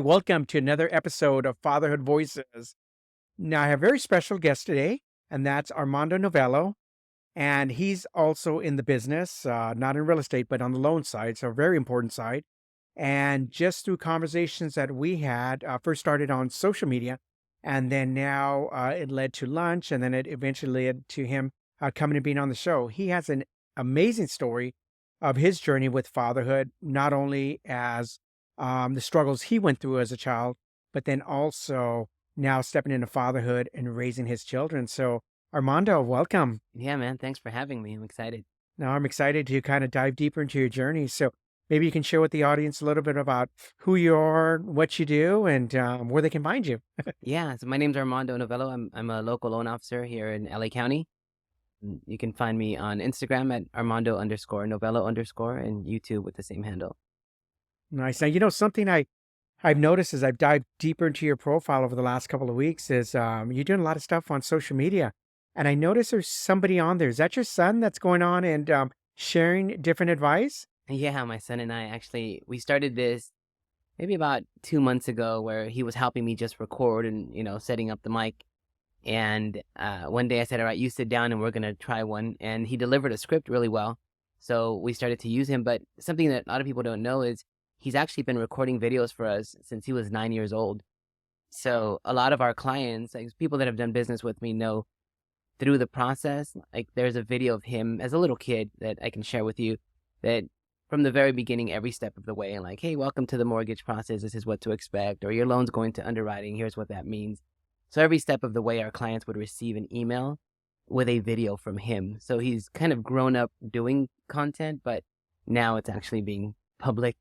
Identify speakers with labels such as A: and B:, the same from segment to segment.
A: Welcome to another episode of Fatherhood Voices. Now, I have a very special guest today, and that's Armando Novello. And he's also in the business, not in real estate, but on the loan side, so a very important side. And just through conversations that we had, first started on social media, and then now it led to lunch, and then it eventually led to him coming and being on the show. He has an amazing story of his journey with fatherhood, not only as the struggles he went through as a child, but then also now stepping into fatherhood and raising his children. So, Armando, welcome.
B: Yeah, man. Thanks for having me. I'm excited.
A: Now, I'm excited to kind of dive deeper into your journey. So, maybe you can share with the audience a little bit about who you are, what you do, and where they can find you.
B: Yeah, so my name's Armando Novello. I'm a local loan officer here in LA County. You can find me on Instagram at Armando underscore Novello underscore and YouTube with the same handle.
A: Nice. Now, something I've noticed as I've dived deeper into your profile over the last couple of weeks is you're doing a lot of stuff on social media. And I noticed there's somebody on there. Is that your son that's going on and sharing different advice?
B: Yeah, my son and I actually we started this maybe about 2 months ago where he was helping me just record and setting up the mic. And one day I said, "All right, you sit down and we're gonna try one." And he delivered a script really well, so we started to use him. But something that a lot of people don't know is he's actually been recording videos for us since he was 9 years old. So a lot of our clients, like people that have done business with me, know through the process, like there's a video of him as a little kid that I can share with you that from the very beginning, every step of the way, and like, hey, welcome to the mortgage process. This is what to expect, or your loan's going to underwriting. Here's what that means. So every step of the way, our clients would receive an email with a video from him. So he's kind of grown up doing content, but now it's actually being public.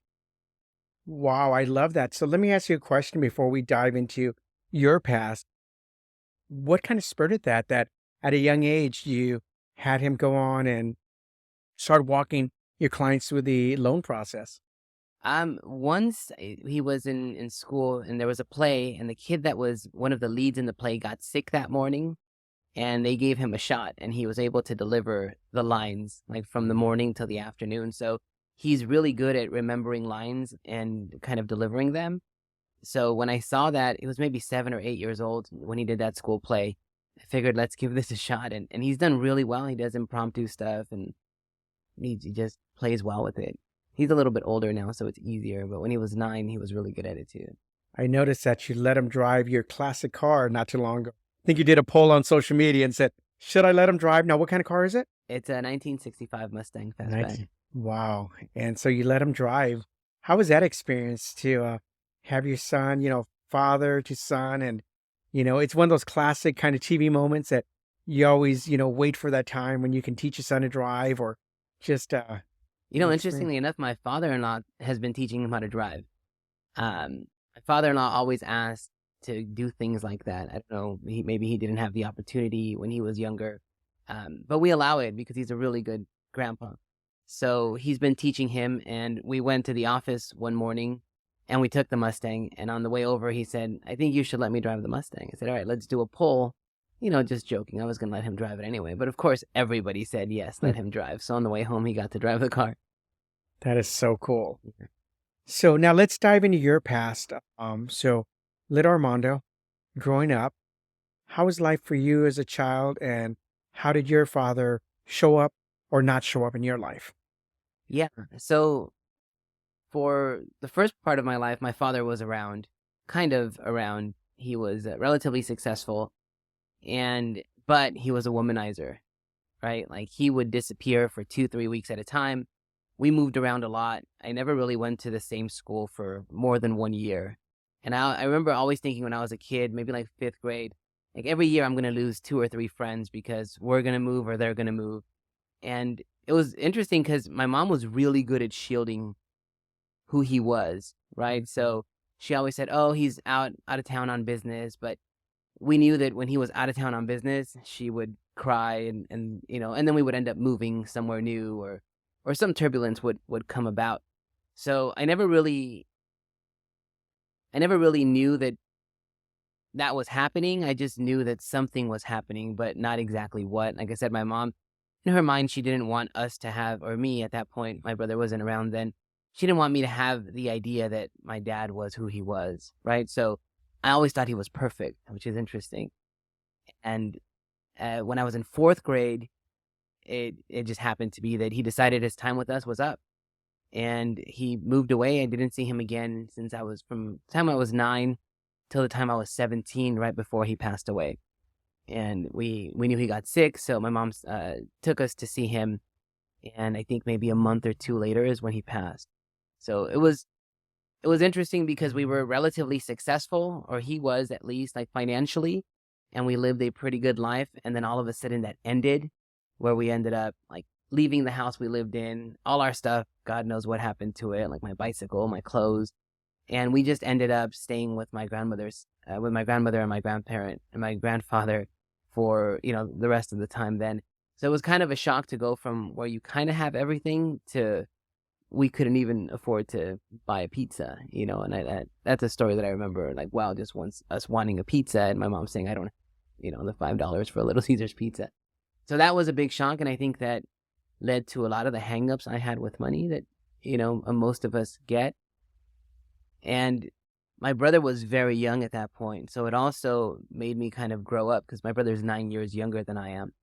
A: Wow, I love that. So let me ask you a question before we dive into your past. What kind of spurred that at a young age you had him go on and start walking your clients through the loan process?
B: Once he was in school and there was a play, and the kid that was one of the leads in the play got sick that morning, and they gave him a shot, and he was able to deliver the lines like from the morning till the afternoon. So he's really good at remembering lines and kind of delivering them. So when I saw that, it was maybe 7 or 8 years old when he did that school play. I figured, let's give this a shot, and he's done really well. He does impromptu stuff, and he just plays well with it. He's a little bit older now, so it's easier. But when he was 9, he was really good at it too.
A: I noticed that you let him drive your classic car not too long ago. I think you did a poll on social media and said, should I let him drive? Now, what kind of car is it?
B: It's a 1965 Mustang Fastback.
A: 19. Wow. And so you let him drive. How was that experience to have your son, father to son? And, it's one of those classic kind of TV moments that you always, wait for that time when you can teach your son to drive or just experience.
B: Interestingly enough, my father-in-law has been teaching him how to drive. My father-in-law always asked to do things like that. I don't know, maybe he didn't have the opportunity when he was younger, but we allow it because he's a really good grandpa. So he's been teaching him, and we went to the office one morning, and we took the Mustang, and on the way over, he said, "I think you should let me drive the Mustang." I said, "All right, let's do a poll." Just joking. I was going to let him drive it anyway. But of course, everybody said, yes, let him drive. So on the way home, he got to drive the car.
A: That is so cool. So now let's dive into your past. So little Armando, growing up, how was life for you as a child, and how did your father show up or not show up in your life?
B: Yeah. So for the first part of my life, my father was around, kind of around. He was relatively successful, but he was a womanizer, right? Like he would disappear for 2, 3 weeks at a time. We moved around a lot. I never really went to the same school for more than 1 year. And I remember always thinking when I was a kid, maybe like fifth grade, like every year I'm going to lose 2 or 3 friends because we're going to move or they're going to move. And it was interesting because my mom was really good at shielding who he was, right? So she always said, "Oh, he's out of town on business." But we knew that when he was out of town on business, she would cry and then we would end up moving somewhere new or some turbulence would come about. So I never really knew that was happening. I just knew that something was happening, but not exactly what. Like I said, my mom, in her mind, she didn't want us to have, or me at that point, my brother wasn't around then, she didn't want me to have the idea that my dad was who he was, right? So I always thought he was perfect, which is interesting. And when I was in fourth grade, it just happened to be that he decided his time with us was up, and he moved away. I didn't see him again since I was from the time I was 9 till the time I was 17, right before he passed away. And we knew he got sick, so my mom took us to see him, and I think maybe a month or two later is when he passed. So it was interesting because we were relatively successful, or he was at least, like, financially, and we lived a pretty good life. And then all of a sudden that ended, where we ended up like leaving the house we lived in, all our stuff. God knows what happened to it, like my bicycle, my clothes, and we just ended up staying with my with my grandmother and my grandparent and my grandfather for the rest of the time then. So it was kind of a shock to go from where you kind of have everything to we couldn't even afford to buy a pizza, and that's a story that I remember, like, wow, just once us wanting a pizza and my mom saying, I don't, the $5 for a Little Caesars pizza. So that was a big shock. And I think that led to a lot of the hangups I had with money that, most of us get. And my brother was very young at that point. So it also made me kind of grow up because my brother's 9 years younger than I am.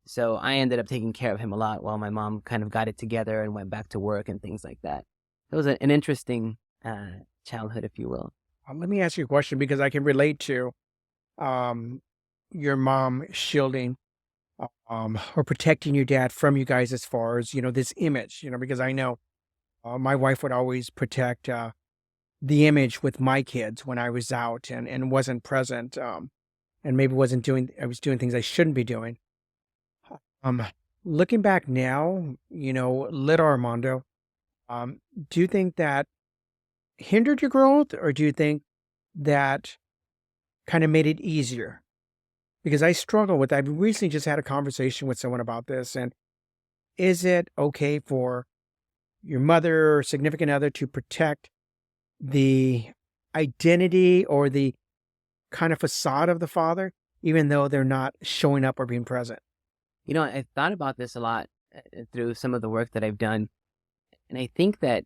B: So I ended up taking care of him a lot while my mom kind of got it together and went back to work and things like that. It was an interesting childhood, if you will.
A: Let me ask you a question because I can relate to um, your mom shielding or protecting your dad from you guys as far as, this image, because I know my wife would always protect the image with my kids when I was out and wasn't present and maybe I was doing things I shouldn't be doing. Um, Looking back now, little Armando, do you think that hindered your growth or do you think that kind of made it easier? Because I struggle with, I've recently just had a conversation with someone about this. And is it okay for your mother or significant other to protect the identity or the kind of facade of the father, even though they're not showing up or being present?
B: I've thought about this a lot through some of the work that I've done, and I think that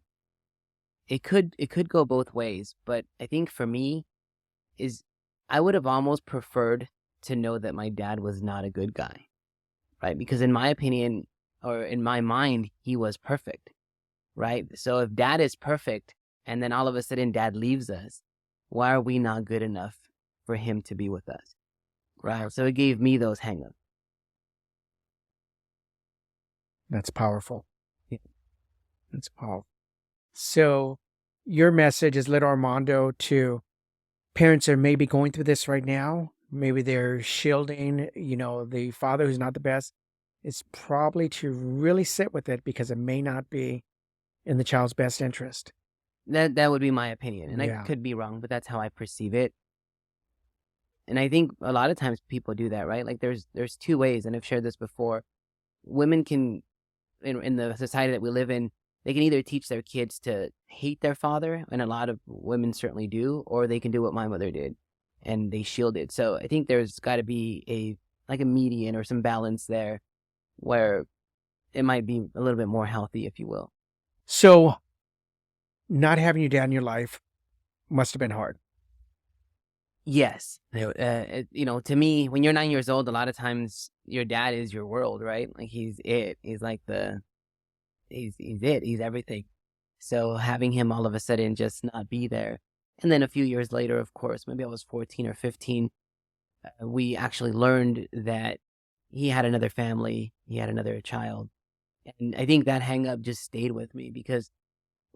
B: it could go both ways. But I think for me is I would have almost preferred to know that my dad was not a good guy, right? Because in my opinion, or in my mind, he was perfect, right? So if dad is perfect and then all of a sudden dad leaves us, why are we not good enough for him to be with us, right? So it gave me those hangups.
A: That's powerful.
B: Yeah.
A: That's powerful. So your message is little Armando to parents that are maybe going through this right now. Maybe they're shielding, the father who's not the best. It's probably to really sit with it because it may not be in the child's best interest.
B: That would be my opinion, and I
A: Yeah.
B: could be wrong, but that's how I perceive it. And I think a lot of times people do that, right? Like there's two ways, and I've shared this before. Women can, in the society that we live in, they can either teach their kids to hate their father, and a lot of women certainly do, or they can do what my mother did, and they shield it. So I think there's got to be a median or some balance there, where it might be a little bit more healthy, if you will.
A: So not having your dad in your life must have been hard.
B: Yes. To me, when you're 9 years old, a lot of times your dad is your world, right? Like he's it. He's like he's it. He's everything. So having him all of a sudden just not be there. And then a few years later, of course, maybe I was 14 or 15, we actually learned that he had another family, he had another child. And I think that hang up just stayed with me because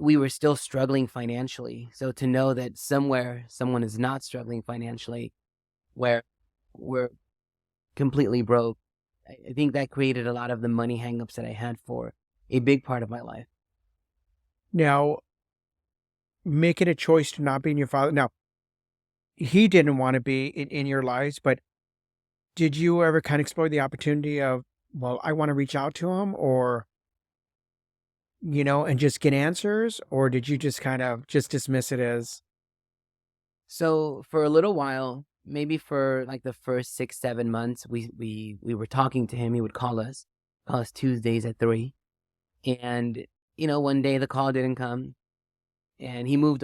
B: we were still struggling financially. So to know that somewhere someone is not struggling financially, where we're completely broke, I think that created a lot of the money hangups that I had for a big part of my life.
A: Now, making a choice to not be in your father. Now, he didn't want to be in your lives, but did you ever kind of explore the opportunity of, well, I want to reach out to him or, and just get answers? Or did you just kind of just dismiss it as,
B: So for a little while, maybe for like the first 6, 7 months, we were talking to him. He would call us Tuesdays at 3. And one day the call didn't come. and he moved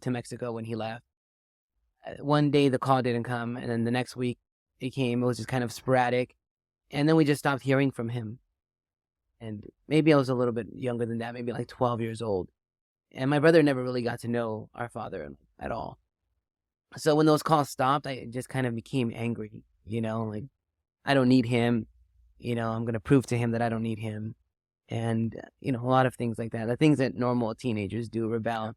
B: to Mexico when he left. One day the call didn't come, and then the next week it came. It was just kind of sporadic, and then we just stopped hearing from him. And maybe I was a little bit younger than that, maybe like 12 years old. And my brother never really got to know our father at all. So when those calls stopped, I just kind of became angry, like I don't need him. I'm going to prove to him that I don't need him. And, a lot of things like that, the things that normal teenagers do, rebel.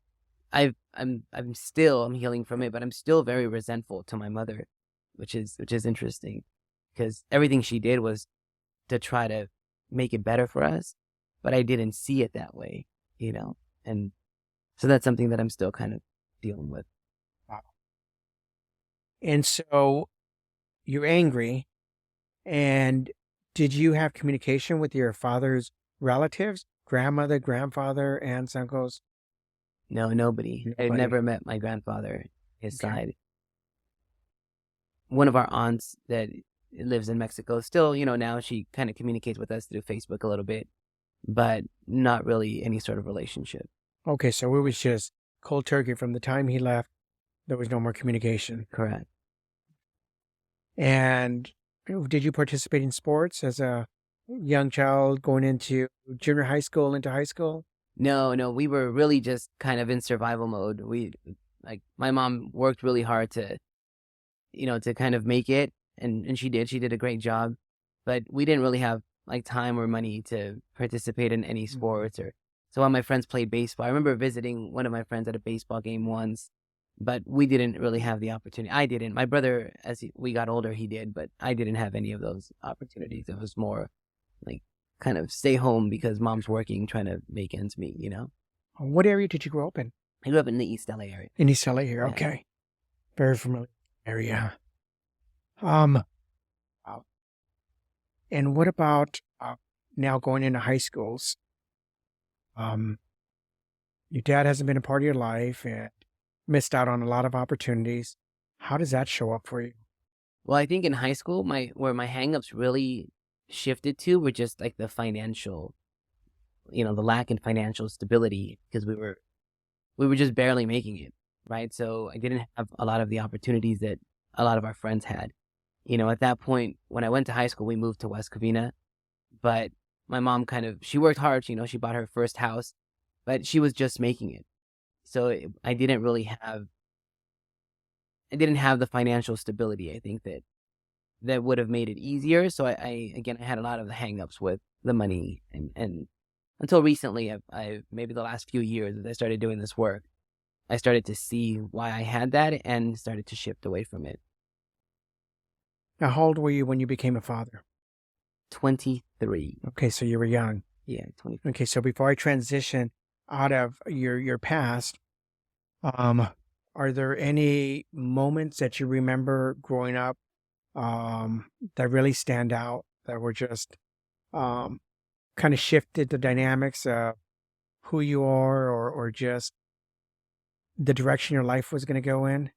B: I'm healing from it, but I'm still very resentful to my mother, which is interesting, because everything she did was to try to make it better for us, but I didn't see it that way, and so that's something that I'm still kind of dealing with.
A: Wow. And so you're angry, and did you have communication with your father's relatives, grandmother, grandfather, aunts, uncles?
B: No, nobody. I
A: Nobody.
B: never met my grandfather, his
A: Okay.
B: side. One of our aunts that lives in Mexico still, now she kind of communicates with us through Facebook a little bit, but not really any sort of relationship.
A: Okay, so it was just cold turkey from the time he left. There was no more communication.
B: Correct.
A: And did you participate in sports as a young child going into junior high school, into high school?
B: No, we were really just kind of in survival mode. My mom worked really hard to, to kind of make it, and she did a great job, but we didn't really have like time or money to participate in any sports. Or so while my friends played baseball, I remember visiting one of my friends at a baseball game once, but we didn't really have the opportunity. I didn't. My brother, we got older, he did, but I didn't have any of those opportunities. It was more like kind of stay home because mom's working, trying to make ends meet,
A: What area did you grow up in?
B: I grew up in the East LA area.
A: In East LA here.
B: Yeah.
A: Okay. Very familiar area. Wow. And what about now going into high schools? Your dad hasn't been a part of your life and missed out on a lot of opportunities. How does that show up for you?
B: Well, I think in high school, where my hangups really shifted to were just like the financial, the lack in financial stability, because we were just barely making it, right? So I didn't have a lot of the opportunities that a lot of our friends had. At that point, when I went to high school, we moved to West Covina, but my mom she worked hard. She bought her first house, but she was just making it. So I didn't have the financial stability, I think, that would have made it easier. So I had a lot of the hangups with the money, and until recently, I maybe the last few years as I started doing this work, I started to see why I had that and started to shift away from it.
A: Now, how old were you when you became a father?
B: 23.
A: Okay, so you were young.
B: Yeah, 20.
A: Okay, so before I transition out of your past, are there any moments that you remember growing up that really stand out, that were just kind of shifted the dynamics of who you are, or just the direction your life was going to go in?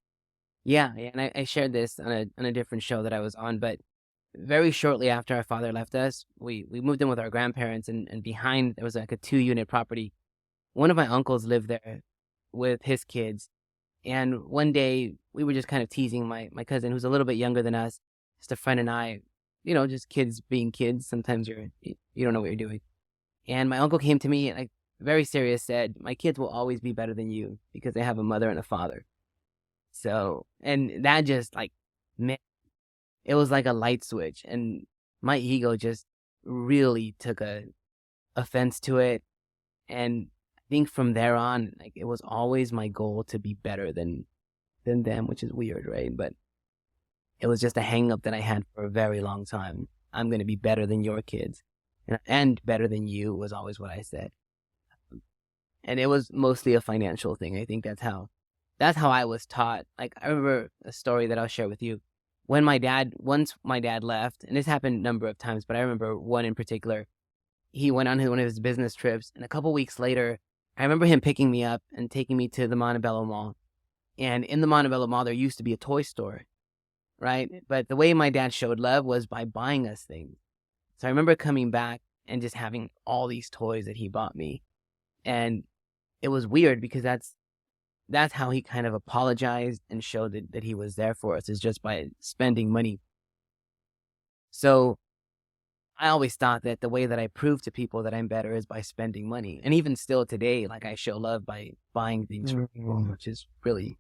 B: Yeah, and I shared this on a different show that I was on, but very shortly after our father left us, we moved in with our grandparents, and behind there was like a 2-unit property. One of my uncles lived there with his kids, and one day we were just kind of teasing my cousin, who's a little bit younger than us, just a friend and I, just kids being kids. Sometimes you don't know what you're doing. And my uncle came to me, like very serious, said, "My kids will always be better than you because they have a mother and a father." So, and that just like, man, it was like a light switch, and my ego just really took a offense to it. And I think from there on, like, it was always my goal to be better than them, which is weird, right? But it was just a hang up that I had for a very long time. I'm going to be better than your kids, and better than you was always what I said. And it was mostly a financial thing. I think that's how I was taught. Like, I remember a story that I'll share with you. Once my dad left, and this happened a number of times, but I remember one in particular. He went on one of his business trips, and a couple weeks later, I remember him picking me up and taking me to the Montebello Mall. And in the Montebello Mall, there used to be a toy store, right? But the way my dad showed love was by buying us things. So I remember coming back and just having all these toys that he bought me. And it was weird because that's how he kind of apologized and showed that he was there for us, is just by spending money. So I always thought that the way that I prove to people that I'm better is by spending money. And even still today, like, I show love by buying things for people, which is really,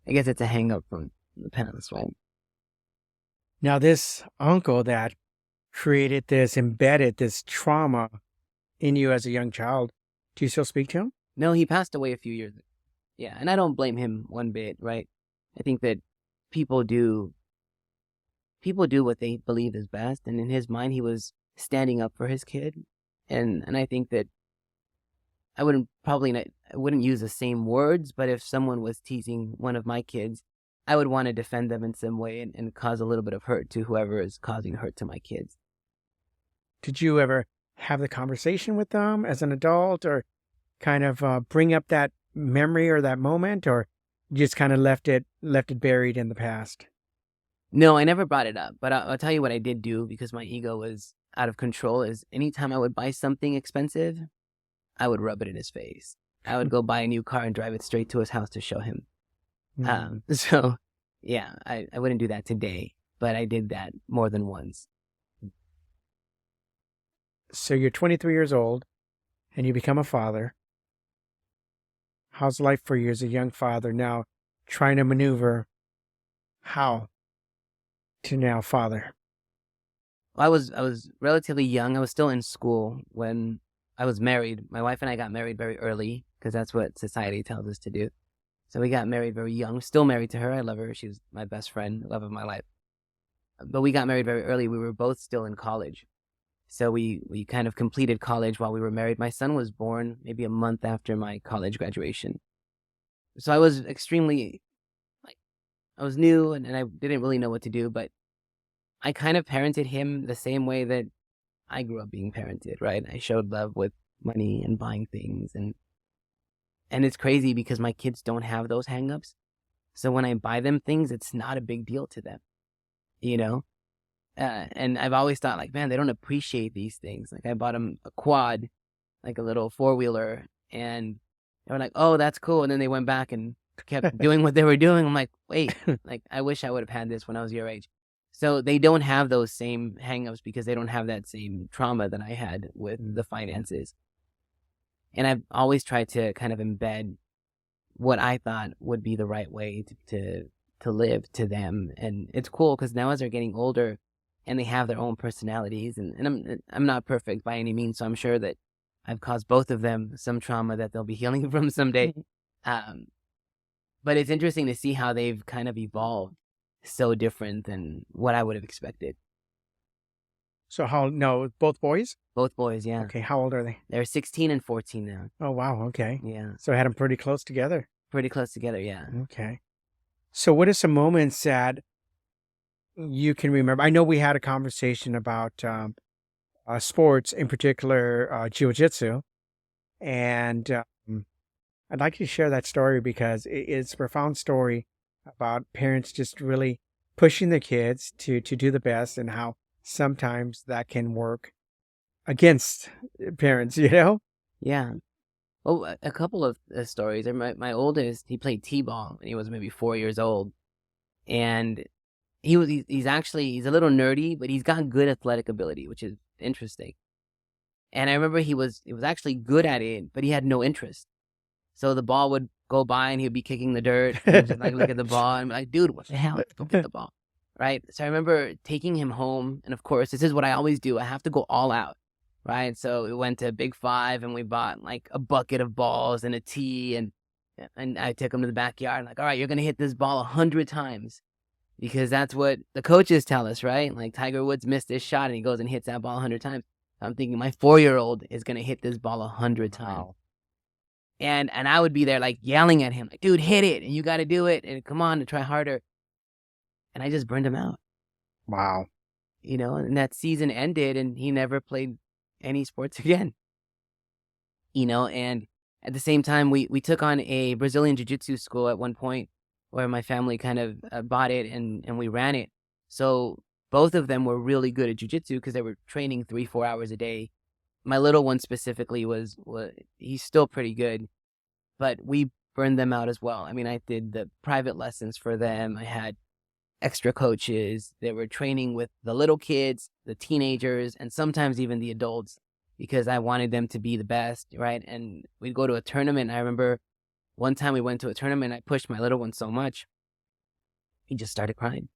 B: I guess it's a hang up from the parents, right?
A: Now, this uncle that created this, embedded this trauma in you as a young child, do you still speak to him?
B: No, he passed away a few years ago. Yeah, and I don't blame him one bit, right? I think that people do what they believe is best, and in his mind, he was standing up for his kid, and I think that I wouldn't use the same words, but if someone was teasing one of my kids, I would want to defend them in some way and cause a little bit of hurt to whoever is causing hurt to my kids.
A: Did you ever have the conversation with them as an adult, or kind of bring up that memory or that moment, or you just kind of left it buried in the past?
B: No, I never brought it up, but I'll tell you what I did do, because my ego was out of control, is anytime I would buy something expensive, I would rub it in his face. I would go buy a new car and drive it straight to his house to show him. So yeah, I wouldn't do that today, but I did that more than once.
A: So you're 23 years old and you become a father. How's life for you as a young father now, trying to maneuver how to now father?
B: Well, I was relatively young. I was still in school when I was married. My wife and I got married very early, because that's what society tells us to do. So we got married very young. Still married to her. I love her. She was my best friend, love of my life. But we got married very early. We were both still in college. So we kind of completed college while we were married. My son was born maybe a month after my college graduation. So I was extremely, I was new, and I didn't really know what to do, but I kind of parented him the same way that I grew up being parented, right? I showed love with money and buying things, and it's crazy because my kids don't have those hangups. So when I buy them things, it's not a big deal to them, you know? And I've always thought, like, man, they don't appreciate these things. Like, I bought them a quad, like a little 4-wheeler, and they were like, oh, that's cool. And then they went back and kept doing what they were doing. I'm like, wait, like, I wish I would have had this when I was your age. So they don't have those same hangups because they don't have that same trauma that I had with the finances. And I've always tried to kind of embed what I thought would be the right way to live to them. And it's cool because now as they're getting older and they have their own personalities, and I'm not perfect by any means, so I'm sure that I've caused both of them some trauma that they'll be healing from someday. But it's interesting to see how they've kind of evolved so different than what I would have expected.
A: So both boys?
B: Both boys, yeah.
A: Okay, how old are they?
B: They're 16 and 14 now.
A: Oh, wow, okay.
B: Yeah.
A: So I had them pretty close together.
B: Pretty close together, yeah.
A: Okay. So what are some moments that you can remember? I know we had a conversation about sports, in particular jiu-jitsu, and I'd like you to share that story because it's a profound story about parents just really pushing their kids to do the best, and how sometimes that can work against parents, you know?
B: Yeah. Well, a couple of stories. My oldest, he played t-ball when he was maybe 4 years old, and he's a little nerdy, but he's got good athletic ability, which is interesting. And I remember he was actually good at it, but he had no interest. So the ball would go by and he'd be kicking the dirt and just like look at the ball and be like, dude, what the hell? Go get the ball. Right? So I remember taking him home, and of course, this is what I always do. I have to go all out. Right? So we went to Big Five and we bought like a bucket of balls and a tee, and I took him to the backyard. Like, all right, you're gonna hit this ball 100 times. Because that's what the coaches tell us, right? Like, Tiger Woods missed this shot and he goes and hits that ball 100 times. I'm thinking my 4-year-old is going to hit this ball 100 times.
A: Wow.
B: And I would be there like yelling at him, like, dude, hit it. And you got to do it. And come on, and try harder. And I just burned him out.
A: Wow.
B: And that season ended and he never played any sports again. And at the same time, we took on a Brazilian jiu-jitsu school at one point, where my family kind of bought it and we ran it. So both of them were really good at jiu-jitsu because they were training 3-4 hours a day. My little one specifically was he's still pretty good, but we burned them out as well. I mean, I did the private lessons for them. I had extra coaches. They were training with the little kids, the teenagers, and sometimes even the adults because I wanted them to be the best, right? And we'd go to a tournament. I remember one time we went to a tournament. I pushed my little one so much, he just started crying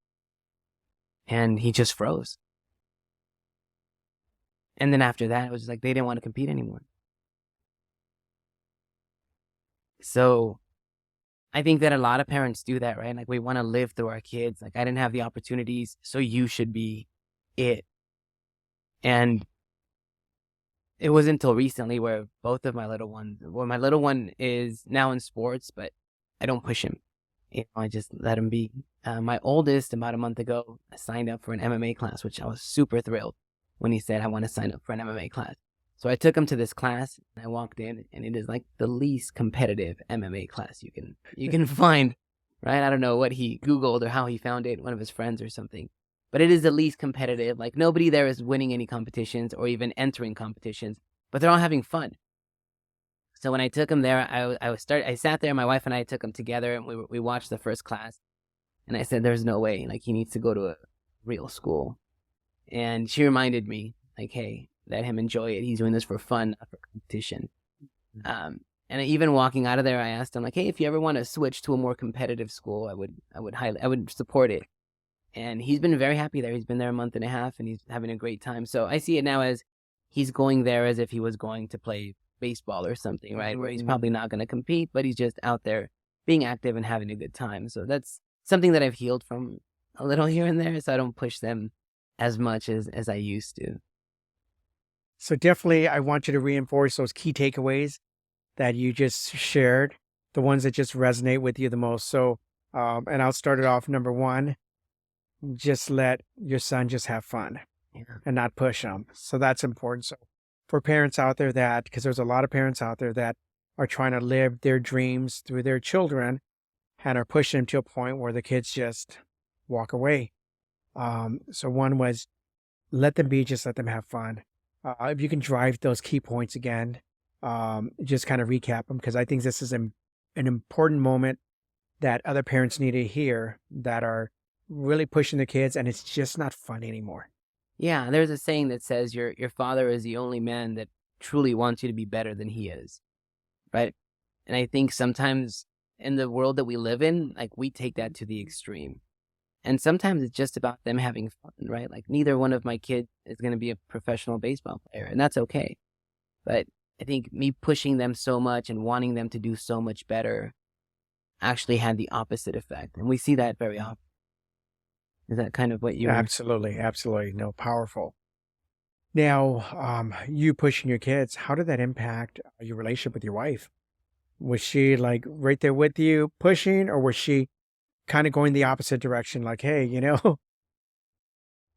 B: and he just froze. And then after that, it was just like they didn't want to compete anymore. So I think that a lot of parents do that, right? Like we want to live through our kids. Like I didn't have the opportunities, so you should be it. And it wasn't until recently where both of my little ones, well, my little one is now in sports, but I don't push him. I just let him be. My oldest, about a month ago, signed up for an MMA class, which I was super thrilled when he said, I want to sign up for an MMA class. So I took him to this class, and I walked in, and it is like the least competitive MMA class you can find, right? I don't know what he Googled or how he found it, one of his friends or something. But it is the least competitive. Like nobody there is winning any competitions or even entering competitions, but they're all having fun. So when I took him there, I sat there, my wife and I took him together, and we watched the first class. And I said, there's no way, like he needs to go to a real school. And she reminded me, like, hey, let him enjoy it. He's doing this for fun, not for competition. And even walking out of there, I asked him, like, hey, if you ever want to switch to a more competitive school, I would support it. And he's been very happy there. He's been there a month and a half, and he's having a great time. So I see it now as he's going there as if he was going to play baseball or something, right? Where he's probably not going to compete, but he's just out there being active and having a good time. So that's something that I've healed from a little here and there, so I don't push them as much as I used to.
A: So definitely, I want you to reinforce those key takeaways that you just shared, the ones that just resonate with you the most. So, and I'll start it off. Number one, just let your son just have fun and not push him. So that's important. So for parents out there because there's a lot of parents out there that are trying to live their dreams through their children and are pushing them to a point where the kids just walk away. So one was let them be, just let them have fun. If you can drive those key points again, just kind of recap them, because I think this is an important moment that other parents need to hear that are really pushing the kids, and it's just not fun anymore.
B: Yeah, there's a saying that says your father is the only man that truly wants you to be better than he is, right? And I think sometimes in the world that we live in, like we take that to the extreme. And sometimes it's just about them having fun, right? Like neither one of my kids is going to be a professional baseball player, and that's okay. But I think me pushing them so much and wanting them to do so much better actually had the opposite effect. And we see that very often. Is that kind of what you were?
A: Absolutely. Absolutely. No, powerful. Now, you pushing your kids, how did that impact your relationship with your wife? Was she like right there with you pushing, or was she kind of going the opposite direction? Like, hey,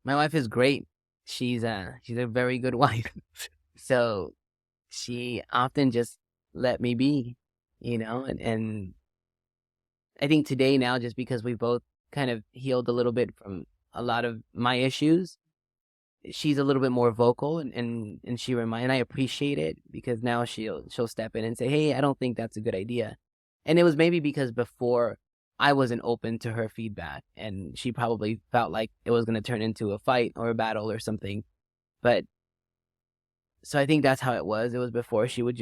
B: My wife is great. She's a very good wife. So she often just let me be, and I think today now, just because we both kind of healed a little bit from a lot of my issues, she's a little bit more vocal, and I appreciate it, because now she'll step in and say, hey, I don't think that's a good idea. And it was maybe because before I wasn't open to her feedback, and she probably felt like it was going to turn into a fight or a battle or something. But so I think that's how it was. It was before she would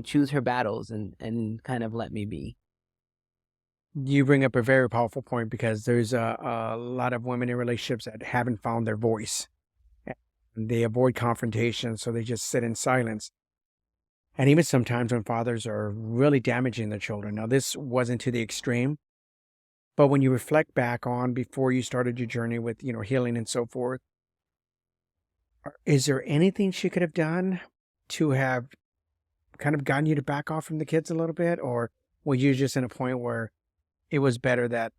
B: choose her battles and kind of let me be.
A: You bring up a very powerful point, because there's a lot of women in relationships that haven't found their voice. And they avoid confrontation, so they just sit in silence. And even sometimes when fathers are really damaging their children. Now, this wasn't to the extreme, but when you reflect back on before you started your journey with, healing and so forth, is there anything she could have done to have kind of gotten you to back off from the kids a little bit? Or were you just in a point where it was better that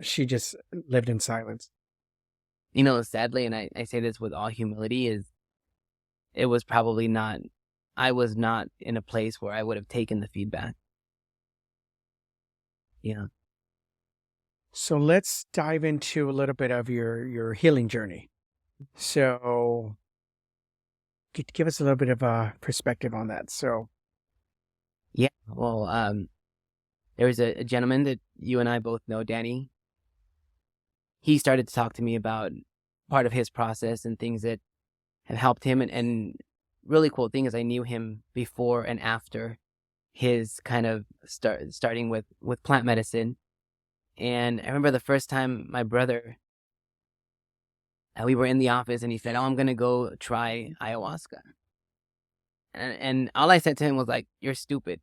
A: she just lived in silence?
B: Sadly, and I say this with all humility, is it was probably not, I was not in a place where I would have taken the feedback. Yeah.
A: So let's dive into a little bit of your healing journey. So give us a little bit of a perspective on that. So
B: Yeah. Well, there was a gentleman that you and I both know, Danny. He started to talk to me about part of his process and things that have helped him. And really cool thing is I knew him before and after his kind of starting with plant medicine. And I remember the first time my brother, we were in the office and he said, "Oh, I'm going to go try ayahuasca." And all I said to him was like, "You're stupid."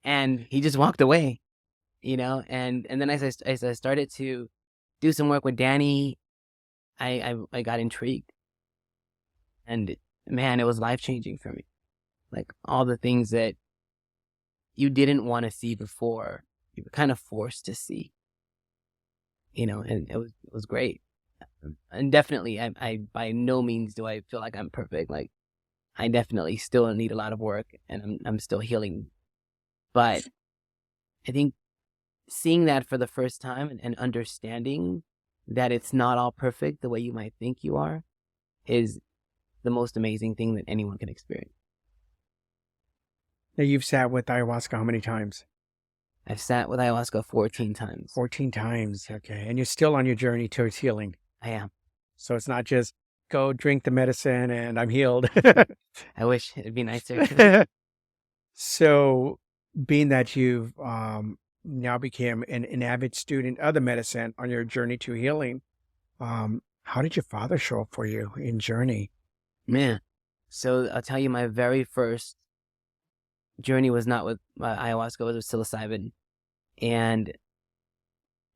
B: And he just walked away, and then as I started to do some work with Danny, I got intrigued. And man, it was life-changing for me. Like all the things that you didn't want to see before, you were kind of forced to see, and it was great. And definitely, I by no means do I feel like I'm perfect. Like I definitely still need a lot of work, and I'm still healing. But I think seeing that for the first time and understanding that it's not all perfect the way you might think you are is the most amazing thing that anyone can experience.
A: Now, you've sat with ayahuasca how many times?
B: I've sat with ayahuasca 14 times.
A: 14 times. Okay. And you're still on your journey towards healing.
B: I am.
A: So it's not just go drink the medicine and I'm healed.
B: I wish it'd be nicer.
A: So being that you've now became an avid student of the medicine on your journey to healing, how did your father show up for you in journey?
B: Man. So I'll tell you, my very first journey was not with ayahuasca, it was with psilocybin. And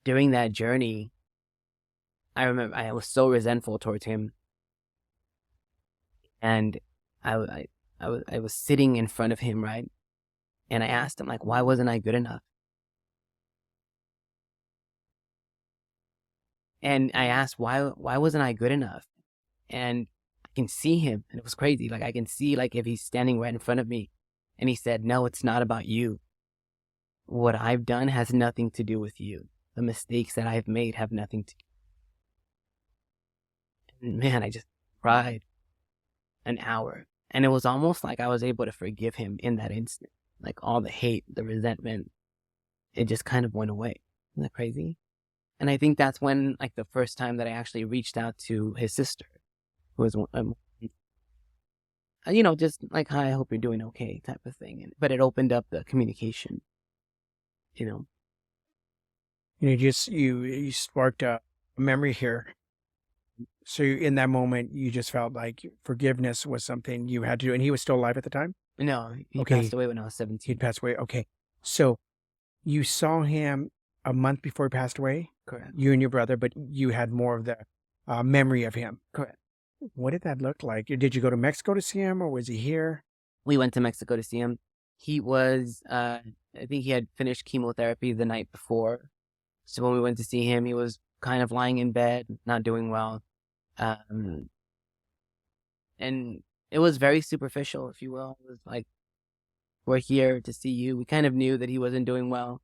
B: during that journey, I remember I was so resentful towards him. And I was sitting in front of him, right? And I asked him, like, why wasn't I good enough? And I asked, why wasn't I good enough? And I can see him, and it was crazy. Like, I can see, like, if he's standing right in front of me. And he said, "No, it's not about you. What I've done has nothing to do with you. The mistakes that I've made have nothing to do." And man, I just cried an hour. And it was almost like I was able to forgive him in that instant. Like all the hate, the resentment, it just kind of went away. Isn't that crazy? And I think that's when, like, the first time that I actually reached out to his sister, who was, just like, "Hi, I hope you're doing okay," type of thing. But it opened up the communication,
A: You sparked a memory here. So in that moment, you just felt like forgiveness was something you had to do. And he was still alive at the time?
B: No, he
A: Okay.
B: passed away when I was 17.
A: He'd passed away. Okay. So you saw him a month before he passed away?
B: Correct.
A: You and your brother, but you had more of the memory of him.
B: Correct.
A: What did that look like? Did you go to Mexico to see him or was he here?
B: We went to Mexico to see him. He was, I think he had finished chemotherapy the night before. So when we went to see him, he was kind of lying in bed, not doing well. And it was very superficial, if you will. It was like, "We're here to see you." We kind of knew that he wasn't doing well,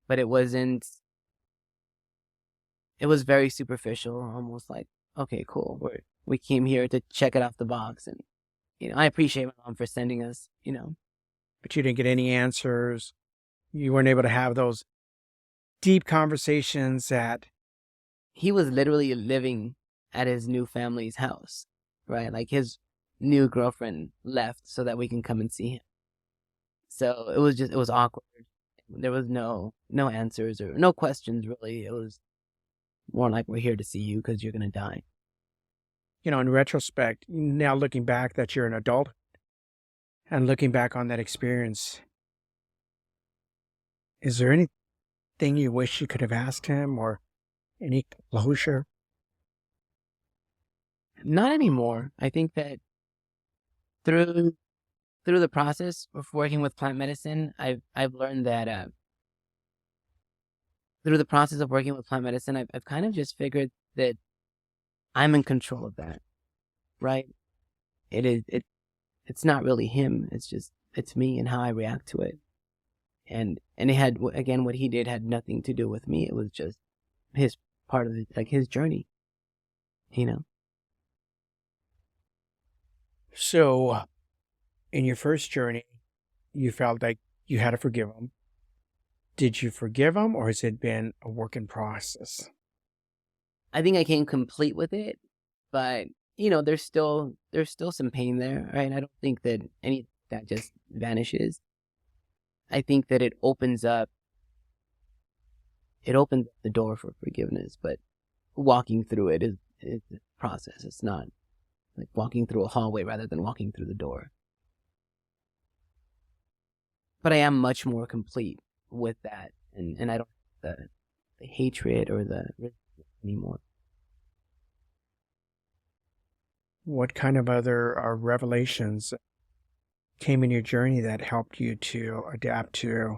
B: but it was very superficial, almost like, "Okay, cool. We came here to check it off the box." And, I appreciate my mom for sending us,
A: But you didn't get any answers. You weren't able to have those deep conversations that...
B: He was literally living at his new family's house, right? Like his new girlfriend left so that we can come and see him. So it was awkward. There was no answers or no questions, really. It was more like, "We're here to see you because you're going to die."
A: In retrospect, now looking back that you're an adult and looking back on that experience, is there anything you wish you could have asked him or any closure?
B: Not anymore. I think that through the process of working with plant medicine, I've learned that through the process of working with plant medicine, I've kind of just figured that I'm in control of that, right? It's not really him. It's me and how I react to it. And it had, again, what he did had nothing to do with me. It was just his part of it, like his journey,
A: So in your first journey, you felt like you had to forgive him. Did you forgive him, or has it been a work in process?
B: I think I came complete with it, but there's still some pain there, right? I don't think that any that just vanishes. I think that it opens up the door for forgiveness, but walking through it is a process. It's not like walking through a hallway rather than walking through the door. But I am much more complete with that, and I don't have the hatred or the resentment anymore.
A: What kind of other revelations came in your journey that helped you to adapt to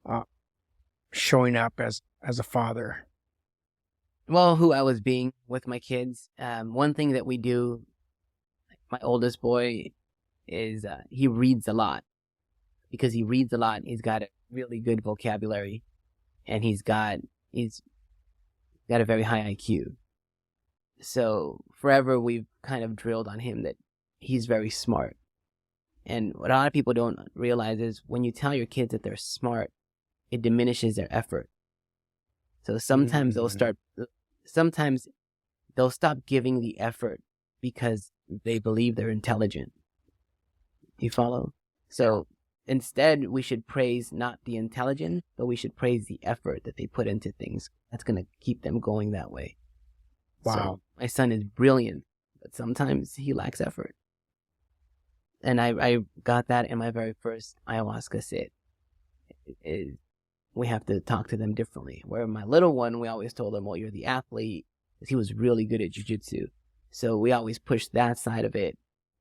A: uh, showing up as a father?
B: Well, who I was being with my kids. One thing that we do, my oldest boy, is he reads a lot. Because he reads a lot, he's got a really good vocabulary, and he's got a very high IQ. So forever we've kind of drilled on him that he's very smart. And what a lot of people don't realize is when you tell your kids that they're smart, it diminishes their effort. So
A: Mm.
B: sometimes they'll stop giving the effort because they believe they're intelligent. You follow? So instead, we should praise not the intelligence, but we should praise the effort that they put into things. That's going to keep them going that way.
A: Wow.
B: So my son is brilliant, but sometimes he lacks effort. And I got that in my very first ayahuasca sit. Is we have to talk to them differently. Where my little one, we always told him, well, you're the athlete, because he was really good at jujitsu. So we always pushed that side of it.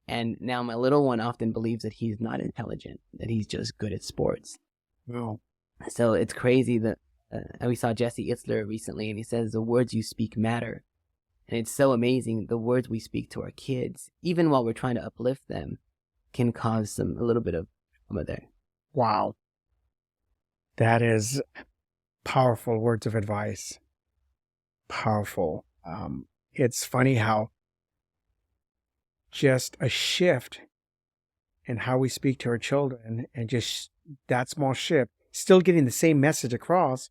B: And now my little one often believes that he's not intelligent, that he's just good at sports.
A: Well,
B: So it's crazy that we saw Jesse Itzler recently, and he says the words you speak matter. And it's so amazing. The words we speak to our kids, even while we're trying to uplift them, can cause a little bit of trauma there.
A: wow. That is powerful words of advice. Powerful. It's funny how just a shift in how we speak to our children and just that small shift, still getting the same message across,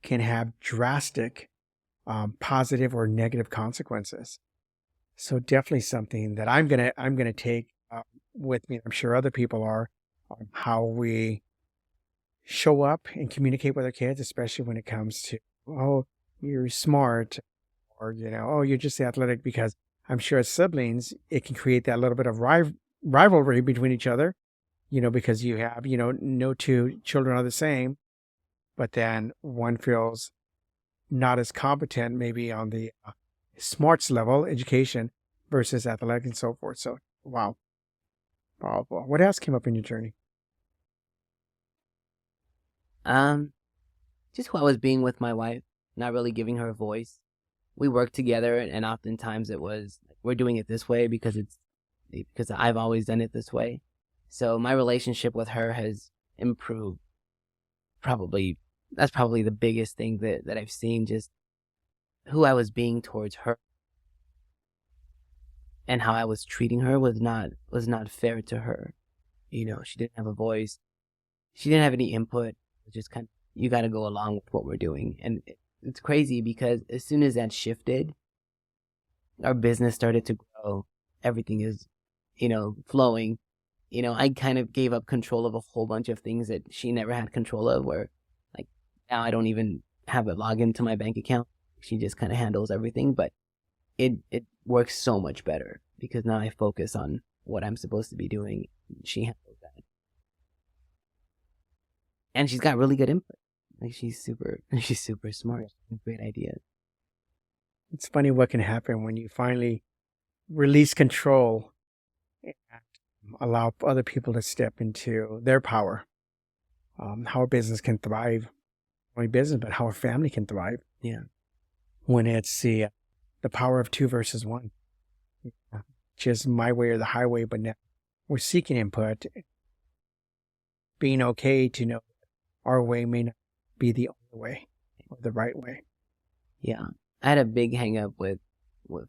A: can have drastic positive or negative consequences. So definitely something that I'm gonna take with me. I'm sure other people are on how we show up and communicate with our kids, especially when it comes to, oh, you're smart, or oh, you're just athletic. Because I'm sure as siblings it can create that little bit of rivalry between each other, because you have, no two children are the same, but then one feels not as competent maybe on the smarts level, education, versus athletic and so forth. So, wow, powerful. What else came up in your journey?
B: Um, just who I was being with my wife, not really giving her a voice. We worked together, and oftentimes it was we're doing it this way because I've always done it this way. So my relationship with her has improved. Probably that's probably the biggest thing that I've seen. Just who I was being towards her and how I was treating her was not fair to her. She didn't have a voice. She didn't have any input. It was just kind of you got to go along with what we're doing, and it's crazy because as soon as that shifted, our business started to grow. Everything is, flowing. I kind of gave up control of a whole bunch of things that she never had control of. Where, like, now I don't even have a login to my bank account. She just kind of handles everything, but it works so much better because now I focus on what I'm supposed to be doing. She handles that, and she's got really good input. Like she's super smart. Great ideas.
A: It's funny what can happen when you finally release control and allow other people to step into their power. How a business can thrive, not only business, but how a family can thrive.
B: Yeah.
A: When it's the power of two versus one, just my way or the highway. But now we're seeking input, being okay to know our way may not be the only way or the right way.
B: Yeah. I had a big hang up with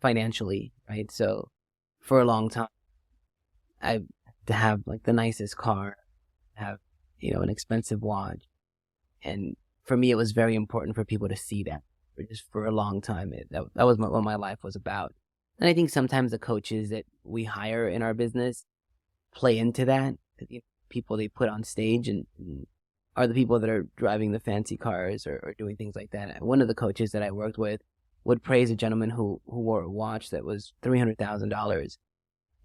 B: financially, right? So for a long time, I had to have like the nicest car, have, an expensive watch. And for me, it was very important for people to see that. Just for a long time, that was what my life was about. And I think sometimes the coaches that we hire in our business play into that. People they put on stage and are the people that are driving the fancy cars or doing things like that. One of the coaches that I worked with would praise a gentleman who wore a watch that was $300,000.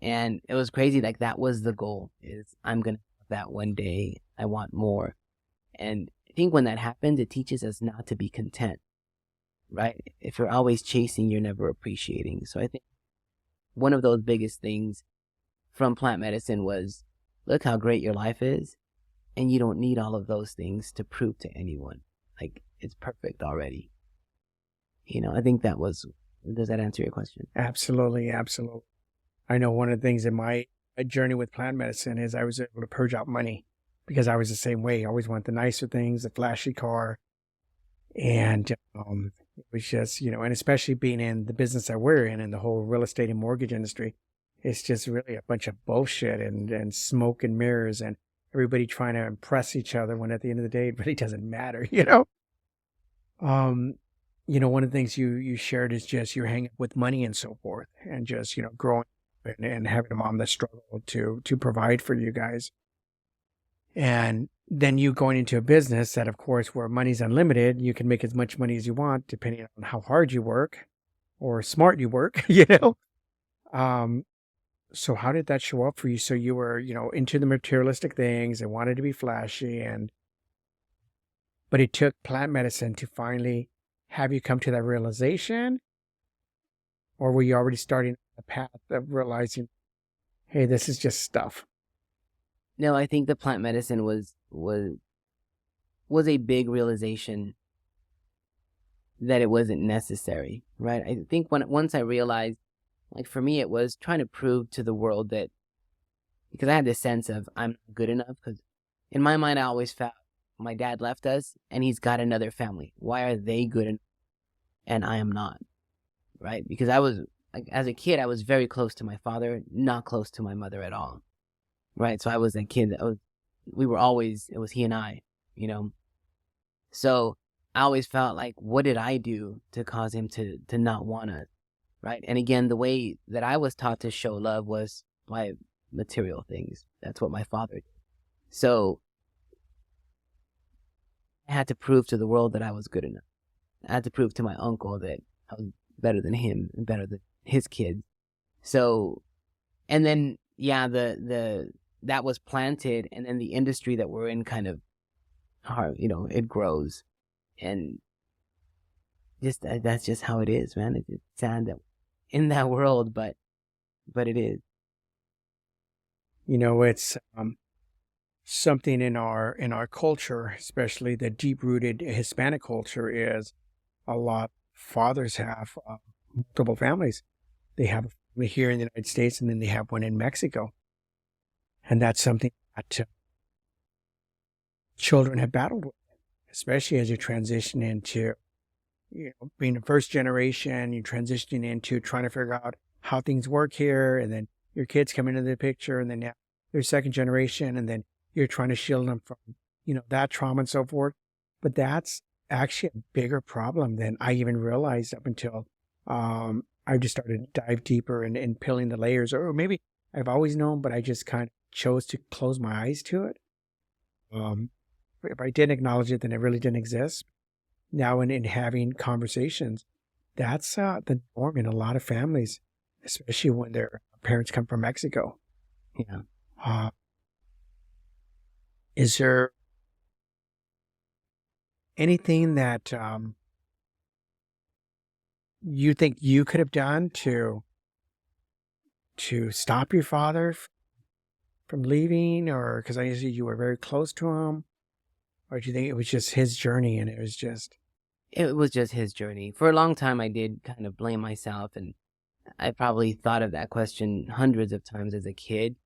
B: And it was crazy. Like, that was the goal, is I'm going to have that one day. I want more. And I think when that happens, it teaches us not to be content, right? If you're always chasing, you're never appreciating. So I think one of those biggest things from plant medicine was, look how great your life is. And you don't need all of those things to prove to anyone. Like, it's perfect already. I think does that answer your question?
A: Absolutely, absolutely. I know one of the things in my journey with plant medicine is I was able to purge out money because I was the same way. I always wanted the nicer things, the flashy car. And it was just, and especially being in the business that we're in the whole real estate and mortgage industry, it's just really a bunch of bullshit and smoke and mirrors and everybody trying to impress each other when at the end of the day, it really doesn't matter, one of the things you shared is just you're hanging with money and so forth and just, growing and having a mom that struggled to provide for you guys. And then you going into a business that, of course, where money's unlimited, you can make as much money as you want, depending on how hard you work or smart you work, So how did that show up for you? So you were, into the materialistic things and wanted to be flashy but it took plant medicine to finally have you come to that realization? Or were you already starting the path of realizing, hey, this is just stuff?
B: No, I think the plant medicine was a big realization that it wasn't necessary, right? I think once I realized, like, for me, it was trying to prove to the world that, because I had this sense of I'm not good enough, because in my mind, I always felt my dad left us and he's got another family. Why are they good enough and I am not, right? Because I was, like, as a kid, I was very close to my father, not close to my mother at all, right? So I was a kid it was he and I, So I always felt like, what did I do to cause him to not want us, right? And again, the way that I was taught to show love was by material things. That's what my father did. So I had to prove to the world that I was good enough. I had to prove to my uncle that I was better than him and better than his kids. So, and then, yeah, that was planted, and then the industry that we're in kind of, it grows. And that's just how it is, man. It's sad that in that world, but it is.
A: It's something in our culture, especially the deep-rooted Hispanic culture, is a lot of fathers have multiple families. They have a family here in the United States, and then they have one in Mexico. And that's something that children have battled with, especially as you transition into, being a first generation, you're transitioning into trying to figure out how things work here, and then your kids come into the picture, and then they're second generation, and then you're trying to shield them from, that trauma and so forth. But that's actually a bigger problem than I even realized up until I just started to dive deeper and peeling the layers. Or maybe I've always known, but I just kind of chose to close my eyes to it. If I didn't acknowledge it, then it really didn't exist. Now in having conversations, that's the norm in a lot of families, especially when their parents come from Mexico.
B: Yeah.
A: Is there anything that you think you could have done to stop your father from leaving? Or because I see you were very close to him, or do you think it was just his journey and it was just
B: his journey? For a long time, I did kind of blame myself, and I probably thought of that question hundreds of times as a kid.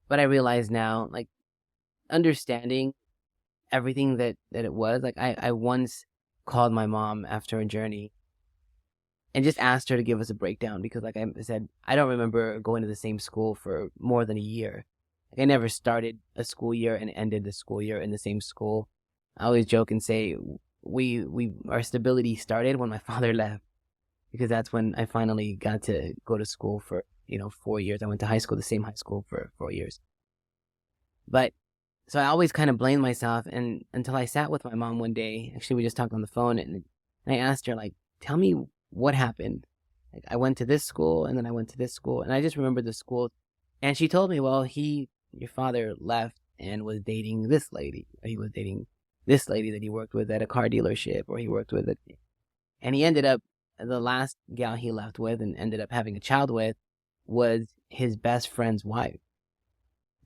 B: But I realize now, like, understanding everything that it was, like, I once called my mom after a journey and just asked her to give us a breakdown, because, like I said, I don't remember going to the same school for more than a year. I never started a school year and ended the school year in the same school. I always joke and say our stability started when my father left, because that's when I finally got to go to school for 4 years. I went to high school, the same high school for 4 years. But so I always kind of blamed myself, and until I sat with my mom one day. Actually, we just talked on the phone, and I asked her, like, tell me what happened. Like, I went to this school, and then I went to this school, and I just remember the school. And she told me, well, your father left and was dating this lady. He was dating this lady that he worked with at a car dealership, or he worked with it. And he ended up, the last gal he left with and ended up having a child with was his best friend's wife.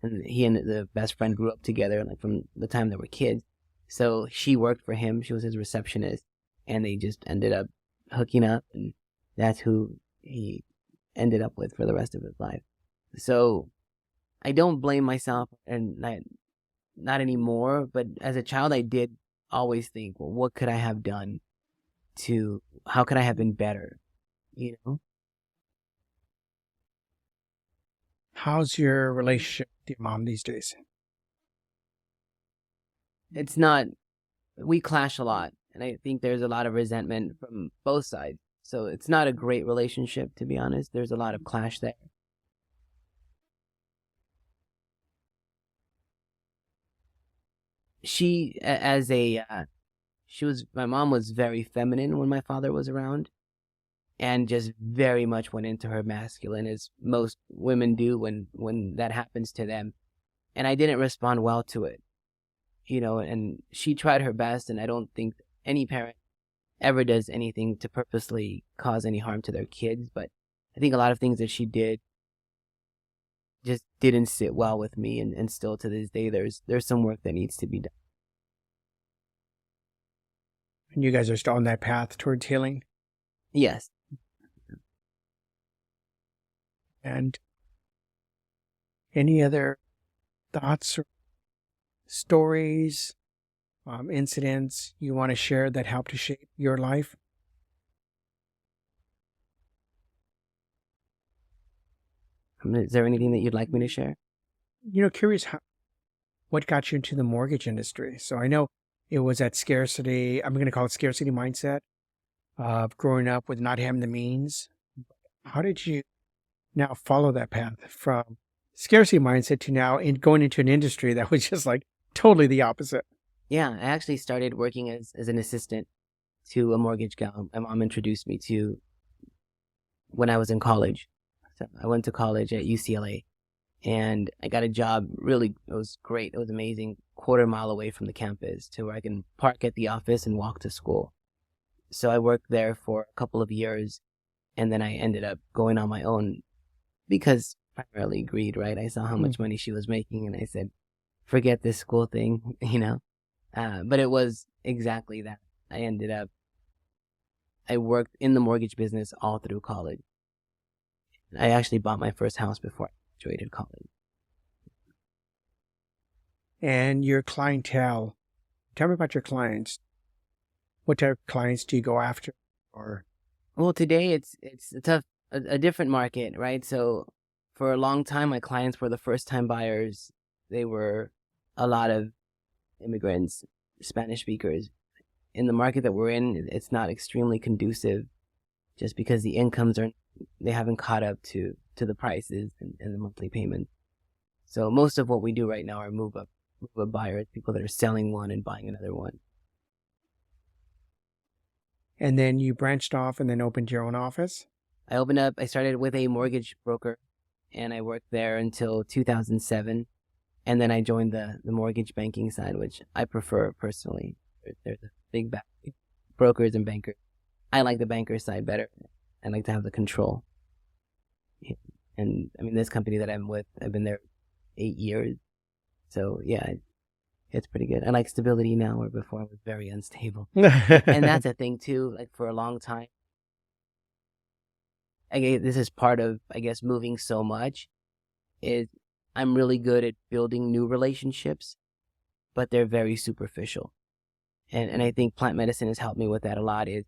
B: And he and the best friend grew up together, like, from the time they were kids. So she worked for him. She was his receptionist, and they just ended up hooking up, and that's who he ended up with for the rest of his life. So I don't blame myself, and not anymore. But as a child, I did always think, well, what could I have done how could I have been better? You know?
A: How's your relationship with your mom these days?
B: It's not, we clash a lot, and I think there's a lot of resentment from both sides. So it's not a great relationship, to be honest. There's a lot of clash there. She, my mom was very feminine when my father was around, and just very much went into her masculine, as most women do when that happens to them. And I didn't respond well to it, and she tried her best, and I don't think any parent ever does anything to purposely cause any harm to their kids. But I think a lot of things that she did just didn't sit well with me, and still to this day there's some work that needs to be done.
A: And you guys are still on that path towards healing?
B: Yes.
A: And any other thoughts or stories, incidents you want to share that helped to shape your life?
B: Is there anything that you'd like me to share?
A: Curious what got you into the mortgage industry. So I know it was that scarcity, I'm going to call it scarcity mindset of growing up with not having the means. How did you now follow that path from scarcity mindset to now going into an industry that was just like totally the opposite?
B: Yeah, I actually started working as an assistant to a mortgage gal my mom introduced me to when I was in college. So I went to college at UCLA, and I got a job. Really, it was great. It was amazing. Quarter-mile away from the campus, to where I can park at the office and walk to school. So I worked there for a couple of years, and then I ended up going on my own, because primarily greed, right? I saw how much money she was making, and I said, forget this school thing, But it was exactly that. I worked in the mortgage business all through college. I actually bought my first house before I graduated college.
A: And your clientele, tell me about your clients. What type of clients do you go after?
B: Well, today it's a different market, right? So for a long time, my clients were the first-time buyers. They were a lot of immigrants, Spanish speakers. In the market that we're in, it's not extremely conducive, just because the incomes they haven't caught up to the prices and the monthly payments. So most of what we do right now are move up buyers, people that are selling one and buying another one.
A: And then you branched off and then opened your own office?
B: I started with a mortgage broker, and I worked there until 2007. And then I joined the mortgage banking side, which I prefer personally. There's a big brokers and bankers. I like the banker side better. I like to have the control. And I mean, this company that I'm with, I've been there 8 years. So yeah, it's pretty good. I like stability now, where before I was very unstable. And that's a thing too, like, for a long time. This is part of, I guess, moving so much, is I'm really good at building new relationships, but they're very superficial. And I think plant medicine has helped me with that a lot. Is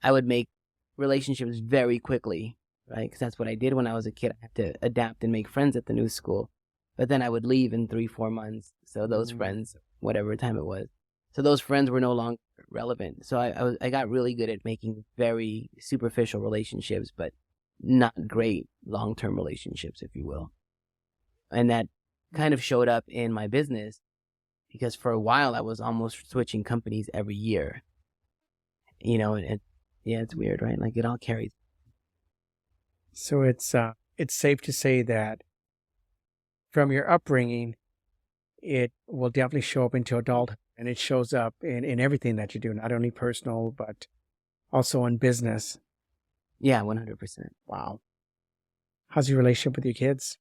B: I would make relationships very quickly, right? Because that's what I did when I was a kid. I had to adapt and make friends at the new school. But then I would leave in 3-4 months. So those friends, whatever time it was, so those friends were no longer relevant. So I got really good at making very superficial relationships, but not great long-term relationships, if you will. And that kind of showed up in my business, because for a while I was almost switching companies every year. And yeah, it's weird, right? Like it all carries.
A: So it's safe to say that from your upbringing, it will definitely show up into adulthood, and it shows up in everything that you do, not only personal, but also in business.
B: Yeah, 100%.
A: Wow. How's your relationship with your kids?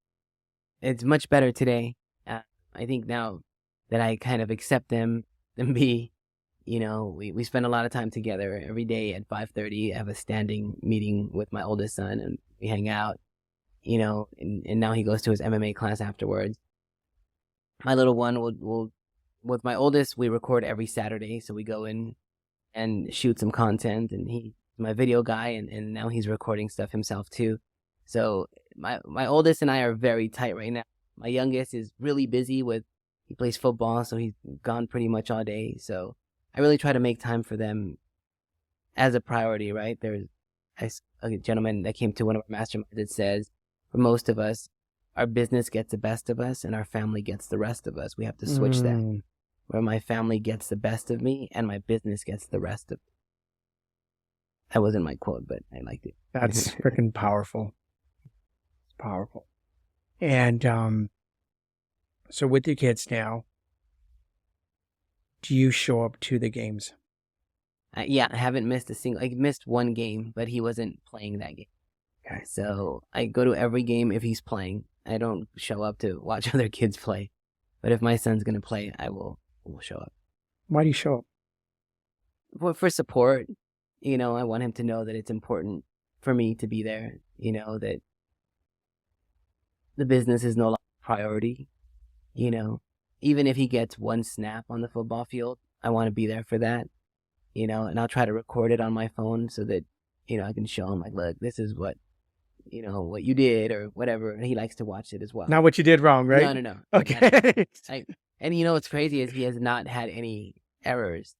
B: It's much better today. I think now that I kind of accept them and we spend a lot of time together every day at 5:30. I have a standing meeting with my oldest son, and we hang out, and now he goes to his MMA class afterwards. My little one will with my oldest, we record every Saturday. So we go in and shoot some content, and he's my video guy, and now he's recording stuff himself too. So my oldest and I are very tight right now. My youngest is really busy he plays football, so he's gone pretty much all day. So I really try to make time for them as a priority, right? There's a gentleman that came to one of our masterminds that says, for most of us, our business gets the best of us and our family gets the rest of us. We have to switch that, where my family gets the best of me and my business gets the rest of me. That wasn't my quote, but I liked it.
A: That's freaking powerful. It's powerful. And so with your kids now, do you show up to the games?
B: Yeah, I haven't missed I missed one game, but he wasn't playing that game.
A: Okay.
B: So I go to every game if he's playing. I don't show up to watch other kids play. But if my son's going to play, I will show up.
A: Why do you show up?
B: Well, for support. I want him to know that it's important for me to be there. That the business is no longer a priority. Even if he gets one snap on the football field, I want to be there for that. And I'll try to record it on my phone so that, I can show him, like, look, this is what you did or whatever. And he likes to watch it as well.
A: Not what you did wrong, right?
B: No.
A: Okay.
B: And what's crazy is he has not had any errors,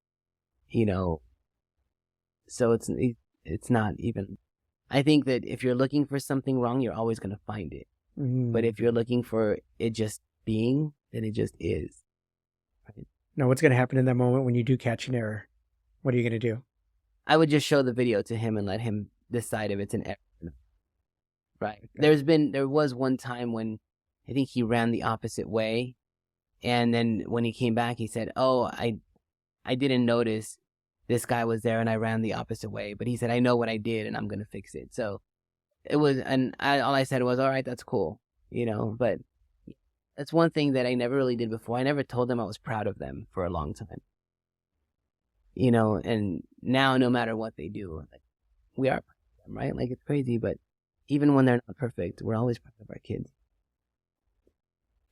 B: so it's not even, I think that if you're looking for something wrong, you're always going to find it. But if you're looking for it just being, then it just is. Right?
A: Now, what's going to happen in that moment when you do catch an error? What are you going to do?
B: I would just show the video to him and let him decide if it's an error. Right. Okay. There was one time when I think he ran the opposite way. And then when he came back, he said, oh, I didn't notice this guy was there and I ran the opposite way. But he said, I know what I did and I'm going to fix it. So it was, all I said was, all right, that's cool. But that's one thing that I never really did before. I never told them I was proud of them for a long time. And now no matter what they do, like, we are proud of them, right? Like, it's crazy, but even when they're not perfect, we're always proud of our kids.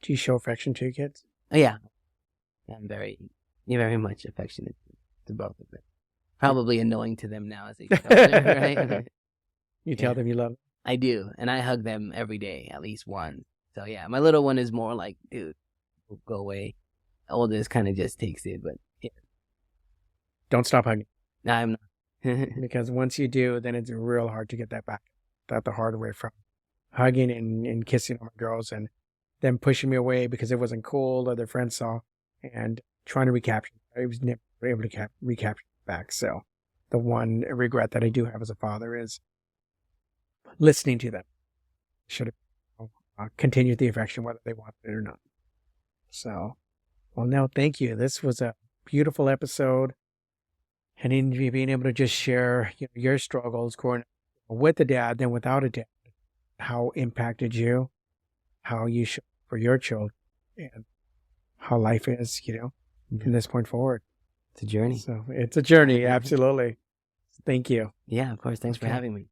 A: Do you show affection to your kids?
B: Oh, yeah. I'm very, very much affectionate to both of them. Probably annoying to them now as they get older, right?
A: You tell them you love them?
B: I do, and I hug them every day, at least once. So yeah, my little one is more like, dude, go away. Oldest kind of just takes it, but yeah.
A: Don't stop hugging.
B: No, I'm not.
A: Because once you do, then it's real hard to get that back. That the hard way from hugging and kissing on my girls and them pushing me away because it wasn't cool or their friends saw and trying to recapture. I was never able to recapture it back. So the one regret that I do have as a father is listening to them. Should have continued the affection whether they wanted it or not. So, well, no, thank you. This was a beautiful episode. And in being able to just share your struggles growing up with a dad, then without a dad, how impacted you, how you show for your children, and how life is, from this point forward.
B: It's a journey.
A: So it's a journey, absolutely. Thank you.
B: Yeah, of course. Thanks for having me.